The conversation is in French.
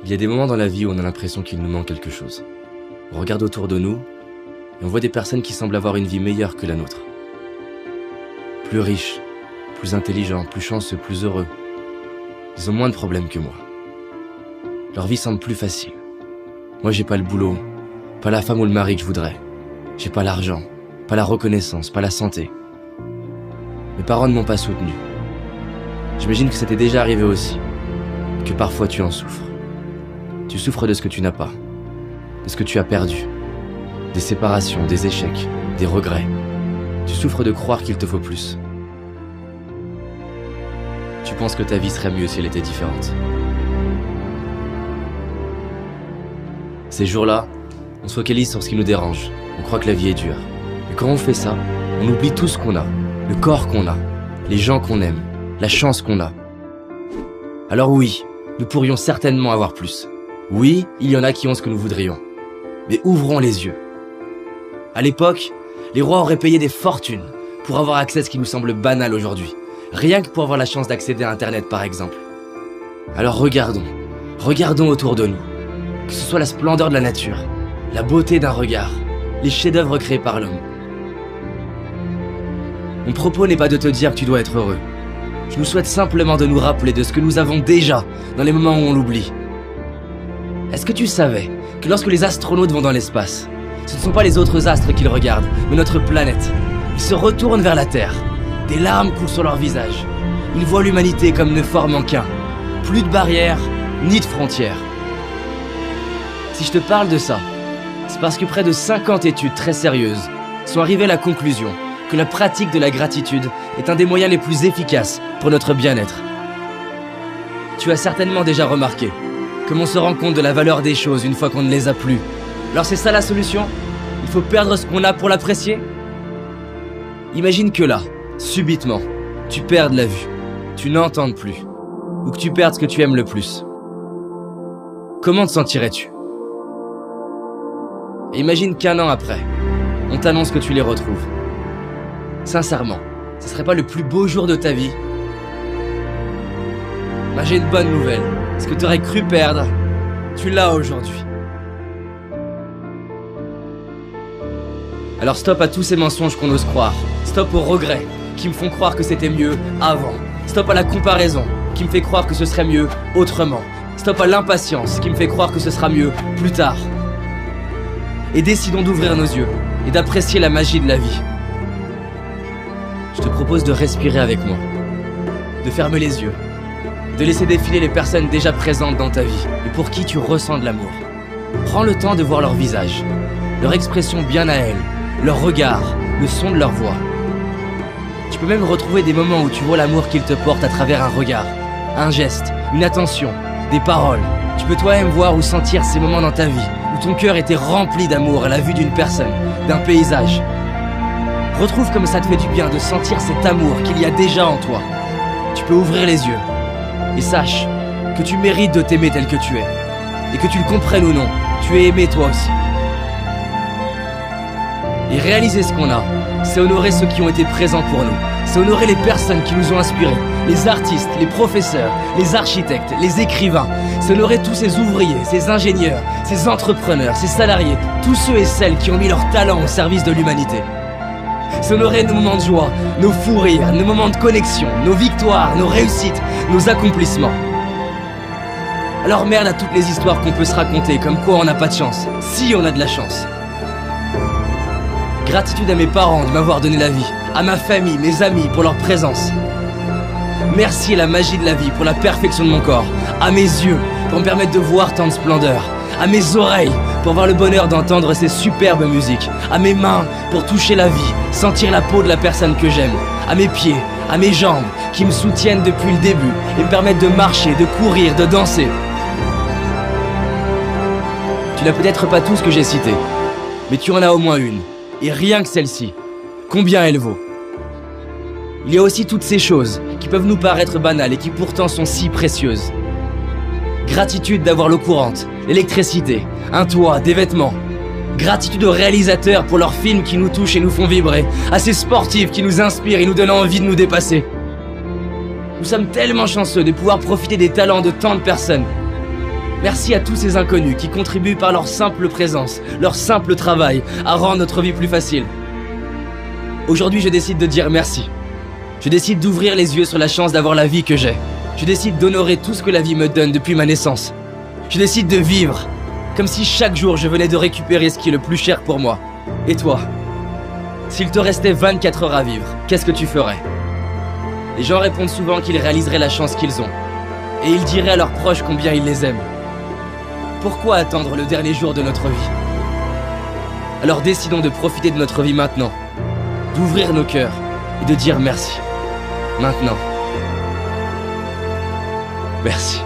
Il y a des moments dans la vie où on a l'impression qu'il nous manque quelque chose. On regarde autour de nous et on voit des personnes qui semblent avoir une vie meilleure que la nôtre. Plus riches, plus intelligents, plus chanceux, plus heureux. Ils ont moins de problèmes que moi. Leur vie semble plus facile. Moi, j'ai pas le boulot, pas la femme ou le mari que je voudrais. J'ai pas l'argent, pas la reconnaissance, pas la santé. Mes parents ne m'ont pas soutenu. J'imagine que ça t'est déjà arrivé aussi, que parfois tu en souffres. Tu souffres de ce que tu n'as pas, de ce que tu as perdu, des séparations, des échecs, des regrets. Tu souffres de croire qu'il te faut plus. Tu penses que ta vie serait mieux si elle était différente. Ces jours-là, on se focalise sur ce qui nous dérange. On croit que la vie est dure. Et quand on fait ça, on oublie tout ce qu'on a, le corps qu'on a, les gens qu'on aime, la chance qu'on a. Alors oui, nous pourrions certainement avoir plus. Oui, il y en a qui ont ce que nous voudrions. Mais ouvrons les yeux. À l'époque, les rois auraient payé des fortunes pour avoir accès à ce qui nous semble banal aujourd'hui. Rien que pour avoir la chance d'accéder à Internet, par exemple. Alors regardons autour de nous. Que ce soit la splendeur de la nature, la beauté d'un regard, les chefs-d'œuvre créés par l'homme. Mon propos n'est pas de te dire que tu dois être heureux. Je nous souhaite simplement de nous rappeler de ce que nous avons déjà dans les moments où on l'oublie. Est-ce que tu savais que lorsque les astronautes vont dans l'espace, ce ne sont pas les autres astres qu'ils regardent, mais notre planète. Ils se retournent vers la Terre. Des larmes coulent sur leur visage. Ils voient l'humanité comme ne formant qu'un. Plus de barrières, ni de frontières. Si je te parle de ça, c'est parce que près de 50 études très sérieuses sont arrivées à la conclusion que la pratique de la gratitude est un des moyens les plus efficaces pour notre bien-être. Tu as certainement déjà remarqué comme on se rend compte de la valeur des choses une fois qu'on ne les a plus. Alors c'est ça la solution? Il faut perdre ce qu'on a pour l'apprécier? Imagine que là, subitement, tu perdes la vue, tu n'entendes plus, ou que tu perdes ce que tu aimes le plus. Comment te sentirais-tu? Et imagine qu'un an après, on t'annonce que tu les retrouves. Sincèrement, ce serait pas le plus beau jour de ta vie? Bah, j'ai une bonne nouvelle. Ce que tu aurais cru perdre, tu l'as aujourd'hui. Alors stop à tous ces mensonges qu'on ose croire. Stop aux regrets qui me font croire que c'était mieux avant. Stop à la comparaison qui me fait croire que ce serait mieux autrement. Stop à l'impatience qui me fait croire que ce sera mieux plus tard. Et décidons d'ouvrir nos yeux et d'apprécier la magie de la vie. Je te propose de respirer avec moi, de fermer les yeux, de laisser défiler les personnes déjà présentes dans ta vie et pour qui tu ressens de l'amour. Prends le temps de voir leur visage, leur expression bien à elles, leur regard, le son de leur voix. Tu peux même retrouver des moments où tu vois l'amour qu'ils te portent à travers un regard, un geste, une attention, des paroles. Tu peux toi-même voir ou sentir ces moments dans ta vie où ton cœur était rempli d'amour à la vue d'une personne, d'un paysage. Retrouve comme ça te fait du bien de sentir cet amour qu'il y a déjà en toi. Tu peux ouvrir les yeux et sache que tu mérites de t'aimer tel que tu es. Et que tu le comprennes ou non, tu es aimé toi aussi. Et réaliser ce qu'on a, c'est honorer ceux qui ont été présents pour nous. C'est honorer les personnes qui nous ont inspirés, les artistes, les professeurs, les architectes, les écrivains. C'est honorer tous ces ouvriers, ces ingénieurs, ces entrepreneurs, ces salariés, tous ceux et celles qui ont mis leur talent au service de l'humanité. C'est honorer nos moments de joie, nos fous rires, nos moments de connexion, nos victoires, nos réussites, nos accomplissements. Alors merde à toutes les histoires qu'on peut se raconter, comme quoi on n'a pas de chance, si on a de la chance. Gratitude à mes parents de m'avoir donné la vie, à ma famille, mes amis pour leur présence. Merci à la magie de la vie pour la perfection de mon corps, à mes yeux pour me permettre de voir tant de splendeur, à mes oreilles pour avoir le bonheur d'entendre ces superbes musiques, à mes mains pour toucher la vie, sentir la peau de la personne que j'aime, à mes pieds, à mes jambes qui me soutiennent depuis le début et me permettent de marcher, de courir, de danser. Tu n'as peut-être pas tout ce que j'ai cité, mais tu en as au moins une. Et rien que celle-ci, combien elle vaut? Il y a aussi toutes ces choses qui peuvent nous paraître banales et qui pourtant sont si précieuses. Gratitude d'avoir l'eau courante, l'électricité, un toit, des vêtements. Gratitude aux réalisateurs pour leurs films qui nous touchent et nous font vibrer, à ces sportifs qui nous inspirent et nous donnent envie de nous dépasser. Nous sommes tellement chanceux de pouvoir profiter des talents de tant de personnes. Merci à tous ces inconnus qui contribuent par leur simple présence, leur simple travail, à rendre notre vie plus facile. Aujourd'hui, je décide de dire merci. Je décide d'ouvrir les yeux sur la chance d'avoir la vie que j'ai. Je décide d'honorer tout ce que la vie me donne depuis ma naissance. Je décide de vivre, comme si chaque jour je venais de récupérer ce qui est le plus cher pour moi. Et toi? S'il te restait 24 heures à vivre, qu'est-ce que tu ferais? Les gens répondent souvent qu'ils réaliseraient la chance qu'ils ont. Et ils diraient à leurs proches combien ils les aiment. Pourquoi attendre le dernier jour de notre vie? Alors décidons de profiter de notre vie maintenant, d'ouvrir nos cœurs et de dire merci. Maintenant. Merci.